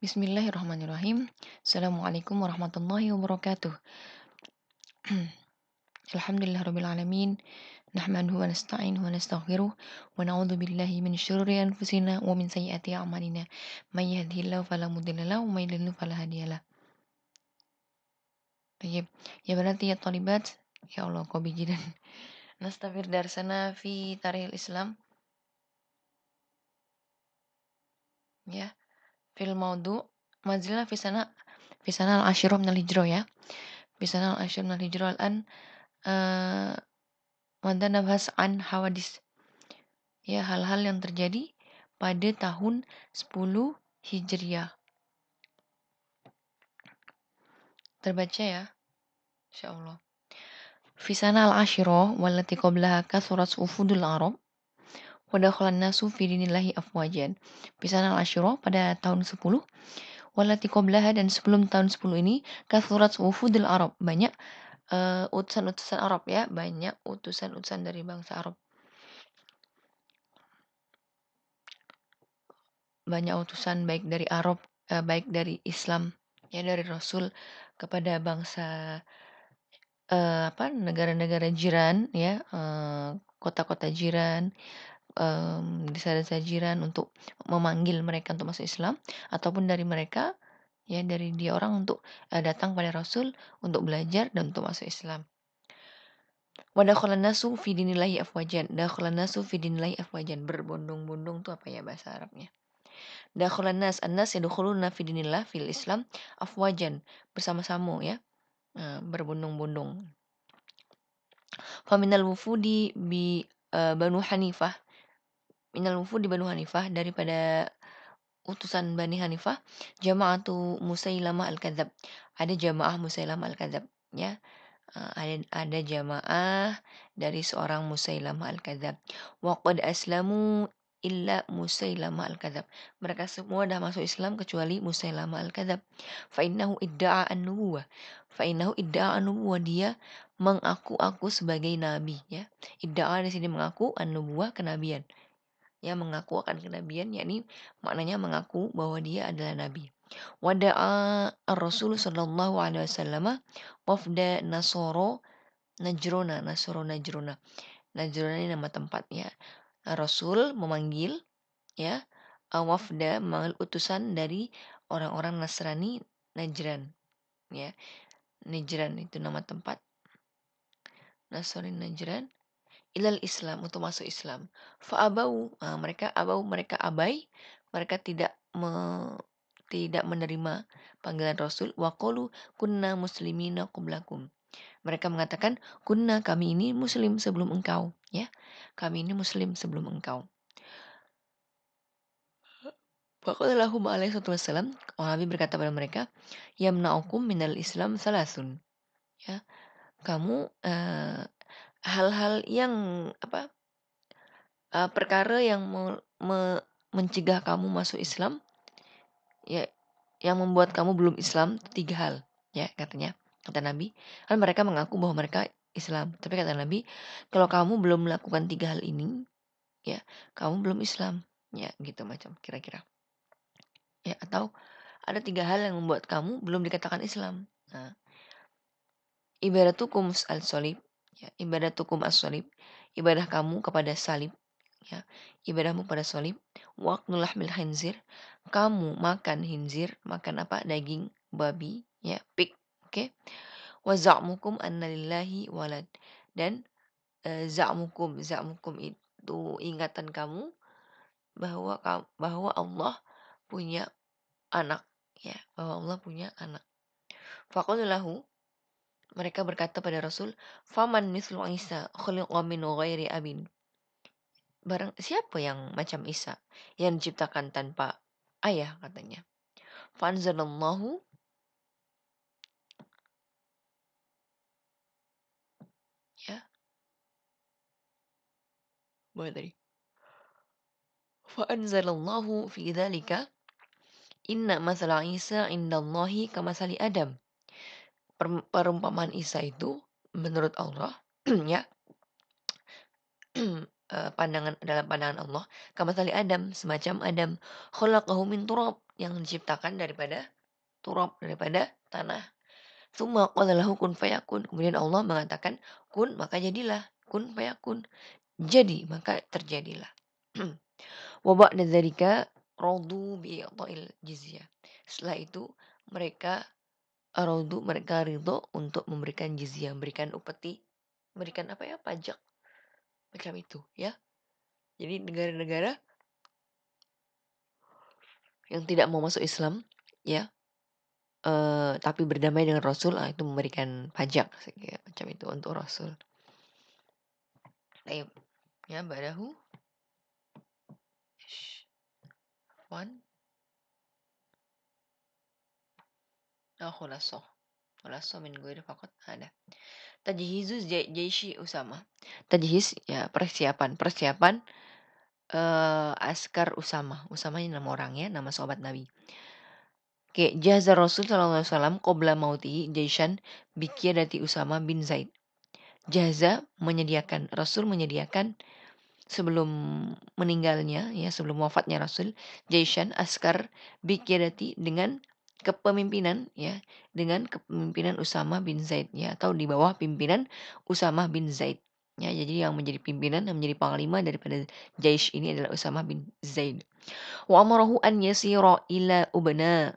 Bismillahirrahmanirrahim. Assalamualaikum warahmatullahi wabarakatuh. Alhamdulillahirabbil alamin. Nahmaduhu wa nasta'inuhu wa nastaghfiruh wa na'udzu billahi min syururi anfusina wa min sayyiati a'malina. May yahdihillahu fala mudilla lahu wa may yudlil fala hadiyalah. Tayyib. Ya banati ya thalibat. Ya Allah kau biji dan nastafir darsana fi tarikhil Islam. Ya. Fil maudu mazilna fi sana al-asyirah minal hijrah ya. Fi sana al-asyirah minal hijrah al-an Mada nabhas an hawadis. Ya, hal-hal yang terjadi pada tahun 10 Hijriah. Terbaca ya, insyaallah. Fi sana al-asyirah wallati qablaha kathurat ufudul arab wa dakhalan nasu fi dinillahi afwajan. Fi sana al-asyirah pada tahun 10 wallati qablaha dan sebelum tahun 10 ini kathurat ufudul arab, banyak utusan-utusan Arab ya, banyak utusan-utusan dari bangsa Arab. Banyak utusan baik dari Arab, baik dari Islam, ya dari Rasul kepada bangsa negara-negara jiran ya, kota-kota jiran, desa-desa jiran untuk memanggil mereka untuk masuk Islam ataupun dari mereka ya dari dia orang untuk datang pada Rasul untuk belajar dan untuk masuk Islam. Wa dakhalan nasu fi dinillahi afwajan. Dakhalan nasu fi dinillahi afwajan. Berbondong-bondong itu apa ya bahasa Arabnya? Dakhalan nas, an-nas yadkhuluna fi dinillah fil Islam afwajan, bersama-sama ya. Berbondong-bondong. Faminal wufudi bi Banu Hanifah. Minal wufudi Banu Hanifah, daripada utusan Bani Hanifah, jama'atu Musailamah al-Kadzab. Ada jamaah Musailamah al-Kadzab ya. Ada jamaah dari seorang Musailamah al-Kadzab. Wa qad aslamu illa Musailamah al-Kadzab. Mereka semua dah masuk Islam kecuali Musailamah al-Kadzab. Fa innahu idda'a an-nubuwah. Dia mengaku-aku sebagai nabi ya. Idda'a di sini mengaku, an-nubuwah kenabian. Ya, mengaku akan kenabian, yakni maknanya mengaku bahwa dia adalah nabi. Wada'a ar-Rasul sallallahu alaihi wasallam wafda Nasoro Najrona. Najrona ini nama tempat ya. Rasul memanggil ya, wafda memanggil utusan dari orang-orang Nasrani Najran ya. Najran itu nama tempat. Nasrani Najran ilal Islam, untuk masuk Islam. Fa'abau, mereka abai, mereka tidak menerima panggilan Rasul. Waqalu kunna muslimina qablakum. Mereka mengatakan kunna, kami ini muslim sebelum engkau ya. Kami ini muslim sebelum engkau. Faqala lahum alaihi wassalam, Nabi berkata pada mereka, yamna'ukum minal Islam salasun. Ya, kamu hal-hal yang perkara yang mencegah kamu masuk Islam ya, yang membuat kamu belum Islam, 3 hal ya, kata Nabi. Kan mereka mengaku bahwa mereka Islam, tapi kata Nabi, kalau kamu belum melakukan 3 hal ini ya, kamu belum Islam ya, gitu macam kira-kira ya. Atau ada 3 hal yang membuat kamu belum dikatakan Islam. Ibadatukum as-salib ya, ibadatukum as-salib, ibadah kamu kepada salib ya, ibadahmu pada salib. Waqtul lahmil khinzir, kamu makan khinzir, makan apa? Daging babi ya, pig. Oke. Wa za'mukum anna lillahi walad, dan za'mukum itu ingatan kamu bahwa Allah punya anak ya, bahwa Allah punya anak. Faqala lahu, mereka berkata pada Rasul, faman mislu Isa khuliqa min ghairi abin. Barang siapa yang macam Isa, yang diciptakan tanpa ayah, katanya. Fanzalallahu, ya. Boleh tadi. Fanzalallahu fi dzalika inna masala Isa indallahi kamasali Adam. Perumpamaan Isa itu menurut Allah ya, dalam pandangan Allah, kamasali Adam, semacam Adam, khalaqahu min turab, yang diciptakan daripada turab, daripada tanah. Tsumma qala lahu kun fayakun. Kemudian Allah mengatakan kun, maka jadilah. Kun fayakun. Jadi, maka terjadilah. Wa ba'da dzalika radu bi i'ta'il jizyah. Setelah itu mereka mereka ridho untuk memberikan jizyah, memberikan upeti, memberikan apa ya, pajak macam itu ya. Jadi negara-negara yang tidak mau masuk Islam ya, tapi berdamai dengan Rasul, itu memberikan pajak macam itu untuk Rasul. Baik, ya badahu one khulasoh min ghairi faqat ada. Tajhizu jaishi Usama. Tajhiz ya persiapan askar Usama. Usama ini nama orang ya, nama sahabat Nabi. Oke, jaza Rasul sallallahu alaihi wasallam qabla mauti jaishan bikiyadati Usama bin Zaid. Jaza menyediakan, Rasul menyediakan sebelum meninggalnya ya, sebelum wafatnya Rasul, jaishan askar bikiyadati dengan kepemimpinan ya, dengan kepemimpinan Usama bin Zaid ya, atau di bawah pimpinan Usama bin Zaid. Ya, jadi yang menjadi pimpinan, yang menjadi panglima daripada Jaish ini adalah Usama bin Zaid. Wa amarahu an yasira ila Ubna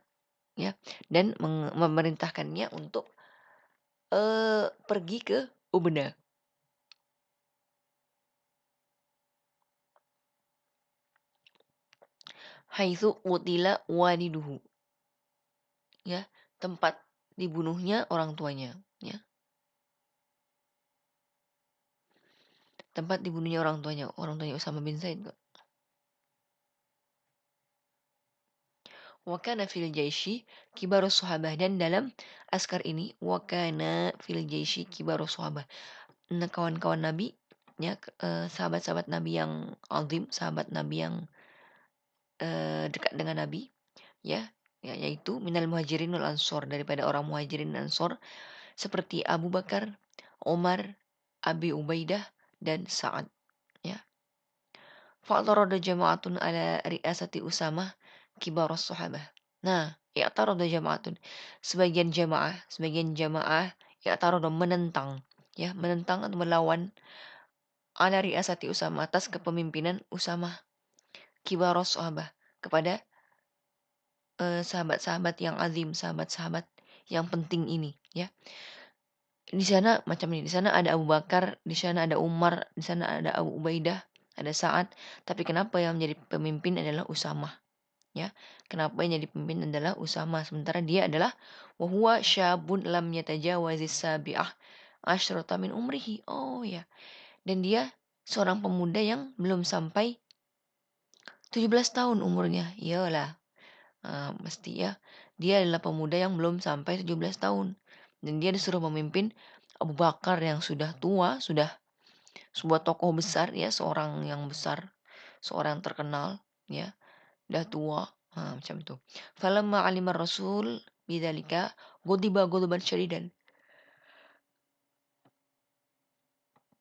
ya, dan memerintahkannya untuk pergi ke Ubna. Haitsu qutila waliduhu. Ya, tempat dibunuhnya orang tuanya, ya. Tempat dibunuhnya orang tuanya Usama bin Zaid. Wa kana fil jaishi kibarus sahabah, dan dalam askar ini wa kana fil jaishi kibarus sahabah. Nah, kawan-kawan Nabi ya, sahabat-sahabat Nabi yang azim, sahabat Nabi yang dekat dengan Nabi ya, yaitu minal muhajirin wal ansor, daripada orang muhajirin dan ansor seperti Abu Bakar, Umar, Abi Ubaidah dan Sa'ad ya. Fa'tarada jama'atun ala ri'asati Usamah kibaros sahabah. Nah, i'tarada jama'atun, sebagian jamaah i'tarada menentang ya, menentang atau melawan ala ri'asati Usamah, atas kepemimpinan Usamah kibaros sahabah, kepada sahabat-sahabat yang azim, sahabat-sahabat yang penting ini ya. Di sana macam ini, di sana ada Abu Bakar, di sana ada Umar, di sana ada Abu Ubaidah, ada Sa'ad, tapi kenapa yang menjadi pemimpin adalah Usamah ya? Kenapa yang jadi pemimpin adalah Usamah, sementara dia adalah wa huwa syabun lam yatajawazis sabi'ah asyrata min umrihi. Oh ya. Dan dia seorang pemuda yang belum sampai 17 tahun umurnya. Iyalah. Mesti ya. Dia adalah pemuda yang belum sampai 17 tahun. Dan dia disuruh memimpin Abu Bakar yang sudah tua, sudah sebuah tokoh besar ya, seorang yang besar, seorang terkenal ya, dah tua, macam itu. Falamma alima Rasul bidzalika ghadiba ghadaban syadidan.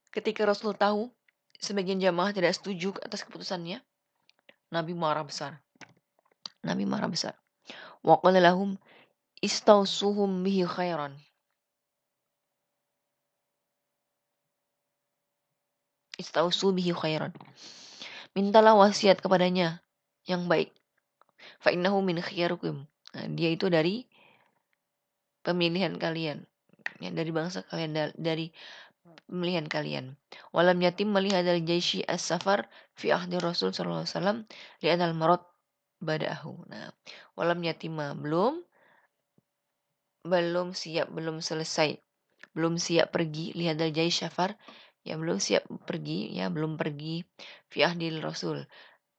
Ketika Rasul tahu sebagian jamaah tidak setuju atas keputusannya, Nabi marah besar. Wa qala lahum istausuhum bihi khairan. Istausu bihi khairan. Mintalah wasiat kepadanya yang baik. Fa innahu min khiyarikum. Nah, dia itu dari pemilihan kalian. Ya, dari bangsa kalian, dari pemilihan kalian. Walam yatim melihat dari jaishi as-safar fi ahdi Rasul sallallahu alaihi wasallam li'anal marad bada'ahu. Nah, walam yatima belum siap, belum siap pergi lihat dari jaish safar, ya belum siap pergi, ya belum pergi fi ahdil Rasul,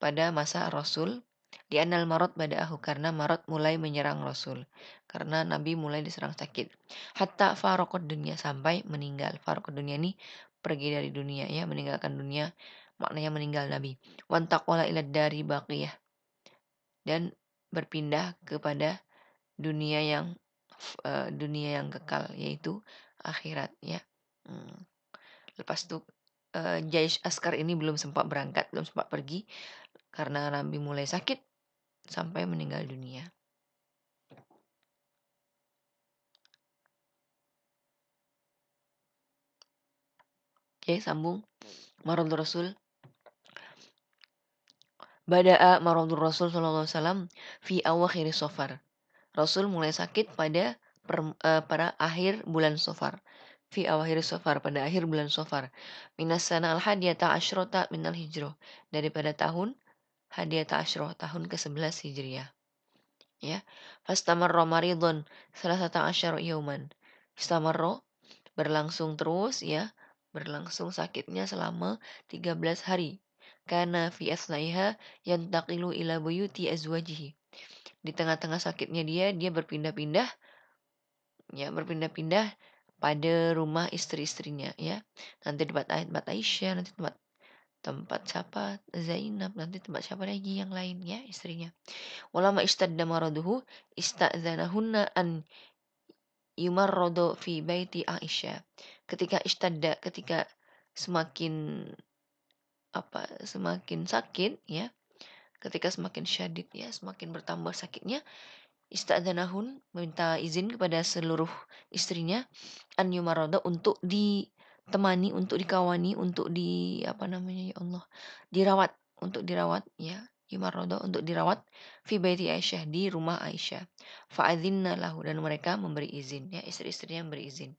pada masa Rasul, di anal marot bada'ahu, karena marot mulai menyerang Rasul, karena Nabi mulai diserang sakit. Hatta faraqad dunia, sampai meninggal. Faraqad dunia ini pergi dari dunia ya, meninggalkan dunia, maknanya meninggal Nabi. Wantaqala ila dari baqiyah, dan berpindah kepada dunia yang kekal, yaitu akhirat ya. Lepas itu Jaish Askar ini belum sempat berangkat, belum sempat pergi karena Nabi mulai sakit sampai meninggal dunia. Oke, sambung. Maradul Rasul. Bada'a maradul Rasul sallallahu alaihi wasallam fi awakhir Safar. Rasul mulai sakit pada akhir bulan Safar. Fi awakhir Safar, pada akhir bulan Safar. Minas sana al-hadiyata asyrota minal hijrah. Daripada tahun hadiyata asyrah, tahun ke-11 Hijriah. Ya. Fastamarra maridun salasata asyara yauman. Fastamarra berlangsung terus ya, berlangsung sakitnya selama 13 hari. Karena fi asnaiha yantaqilu ila buyuti azwajihi. Di tengah-tengah sakitnya dia berpindah-pindah ya, berpindah-pindah pada rumah istri-istrinya ya. Nanti tempat Aisyah, nanti tempat siapa Zainab, nanti tempat siapa lagi yang lain ya, istrinya. Walama istadda maraduhu ista'zanahunna an yumarradu fi baiti Aisyah. Ketika semakin semakin sakit ya, ketika semakin syadid ya, semakin bertambah sakitnya, istadzanahun meminta izin kepada seluruh istrinya an yumarrada untuk ditemani, untuk dikawani, untuk dirawat, untuk dirawat ya, yumarrada untuk dirawat fi baiti Aisyah, di rumah Aisyah. Fa'adzinna lahu, dan mereka memberi izin ya, istri-istrinya memberi izin.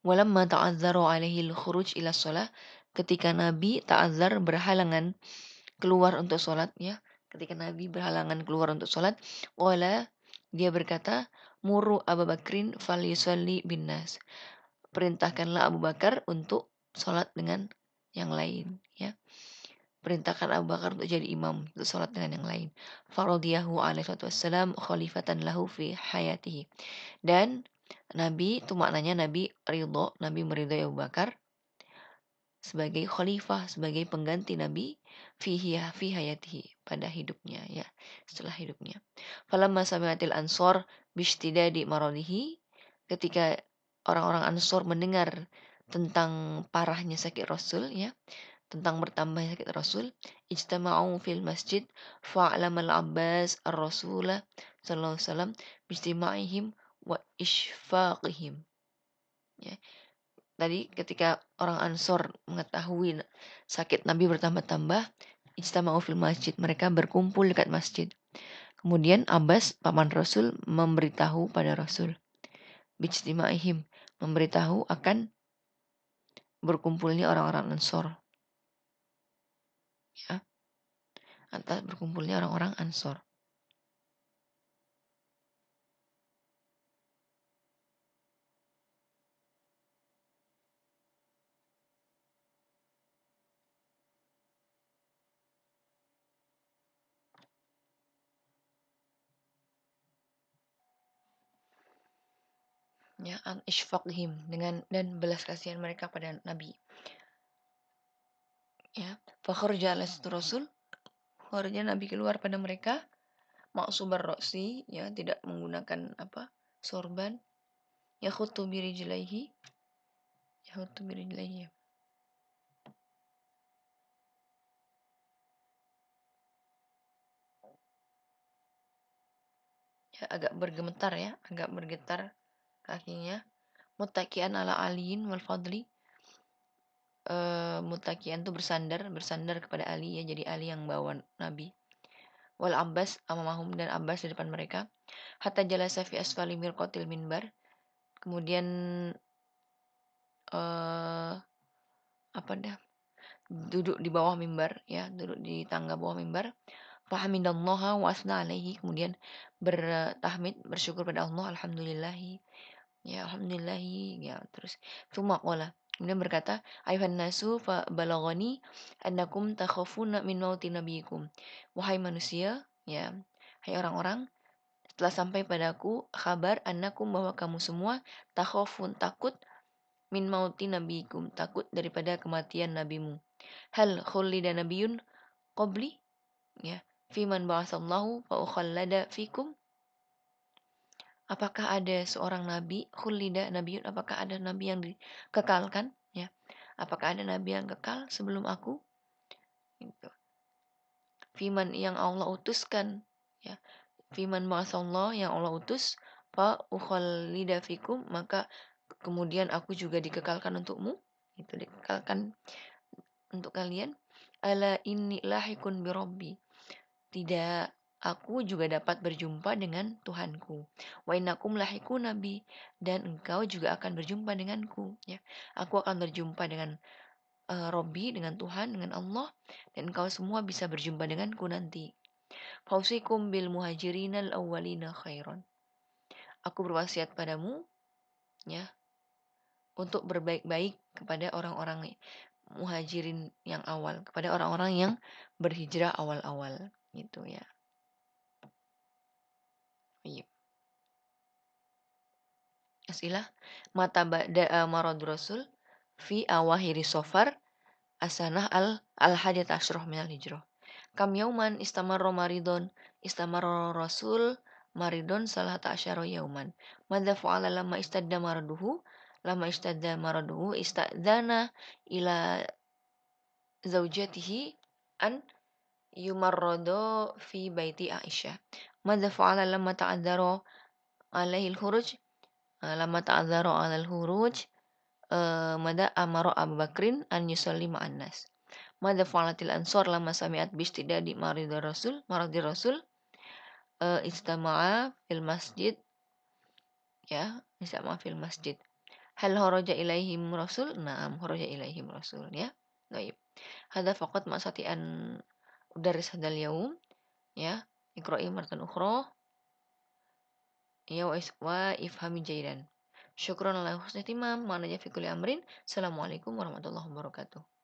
Walamma ta'azzaru alaihi al-khuruj ila shalah, ketika Nabi ta'azzar berhalangan keluar untuk sholat ya, ketika Nabi berhalangan keluar untuk sholat, wala dia berkata, muru Abu Bakrin falyusalli bin nas, perintahkanlah Abu Bakar untuk sholat dengan yang lain ya, perintahkan Abu Bakar untuk jadi imam, untuk sholat dengan yang lain. Faradiyahu alaihi wassalam khalifatan lahu fi hayatihi, dan Nabi itu maknanya Nabi ridho, Nabi meridhai Abu Bakar sebagai khalifah, sebagai pengganti Nabi fi hayatihi, pada hidupnya ya, setelah hidupnya. Falamma sami'atil ansor bishtidadi maradihi, ketika orang-orang Ansor mendengar tentang parahnya sakit Rasul ya, tentang bertambahnya sakit Rasul, ijtama'u fil masjid fa'lamal Abbas ar-Rasul sallallahu alaihi wasallam bijtima'ihim wa ishfaqihim ya. Tadi ketika orang Ansor mengetahui sakit Nabi bertambah-tambah, ijtama'u fil masjid, mereka berkumpul dekat masjid. Kemudian Abbas, paman Rasul, memberitahu pada Rasul. Bijtima'ihim, memberitahu akan berkumpulnya orang-orang Ansor. Ya, atas berkumpulnya orang-orang Ansor. Ya, an ishfaqihim, dan belas kasihan mereka pada Nabi. Ya, fa kharaja Rasul, kharaja Nabi keluar pada mereka, ma'subar roksi ya, tidak menggunakan sorban, yakhutu birijlaihi, ya, agak bergetar kakinya. Muttaqian ala aliyin wal fadli, mutakian tuh bersandar kepada Ali ya, jadi Ali yang bawa Nabi. Wal Abbas amamahum, dan Abbas di depan mereka. Hatta jalasa fi asfali mirqatil minbar, kemudian duduk di bawah mimbar ya, duduk di tangga bawah mimbar. Fahamidallaha wa asna alaihi, kemudian bertahmid, bersyukur pada Allah, alhamdulillahi ya, alhamdulillahi ya, terus tsumma qala, kemudian berkata, ayuhan nasu fa balagani annakum takhafuna min mauti nabiyikum, wahai manusia ya, hai orang-orang, telah sampai padaku kabar annakum, bahwa kamu semua takhafun, takut, min mauti nabiyikum, takut daripada kematian nabimu. Hal khulida nabiyun qabli ya, fiman ba'asallahu fa ukhallada fikum, apakah ada seorang nabi, khulida nabiyun, apakah ada nabi yang dikekalkan ya, apakah ada nabi yang kekal sebelum aku gitu. fiman yang Allah utuskan, ya. Fiman ba'atsallah yang Allah utus, fa ukhallida fikum, maka kemudian aku juga dikekalkan untukmu, itu dikekalkan untuk kalian. Ala inni lahikun bi rabbi, tidak, aku juga dapat berjumpa dengan Tuhanku. Wa innakum lahiku nabi, dan engkau juga akan berjumpa denganku, ya. Aku akan berjumpa dengan Robbi, dengan Tuhan, dengan Allah, dan engkau semua bisa berjumpa denganku nanti. Fausikum bil muhajirinal awwalina khairan. Aku berwasiat padamu, ya, untuk berbaik-baik kepada orang-orang muhajirin yang awal, kepada orang-orang yang berhijrah awal-awal, gitu ya. Iya. Asilah mata ba'da marad rasul fi awahiri sofar asanah al hadiyat asyrah minal hijrah. Kam yauman istamarra maridon, istamarra rasul maridon salah ta'asyara yauman. Madza fa'ala lama istadda maraduhu istadzana ila zaujatihi an yumarrado fi baiti Aisyah. Madza fa'ala alaihi al-khuruj lama ta'adzara 'ala al-khuruj mada amara Abu Bakrin an yusalli ma'an nas. Mada fa'alatil ansor lama sami'at bistidadi maradi Rasul istama'a fil masjid, ya, istama'a fil masjid. Hal haraja ilaihim Rasul? Na'am, haraja ilaihim Rasul, ya. Baik. Hada faqat ma'sati'an udaris hadal yaum, ya. Iqra'i martan ukhra, ya, wa ifhami jaidan. Syukran ala husni timam, ma'ana fi kulli amrin. Assalamualaikum warahmatullahi wabarakatuh.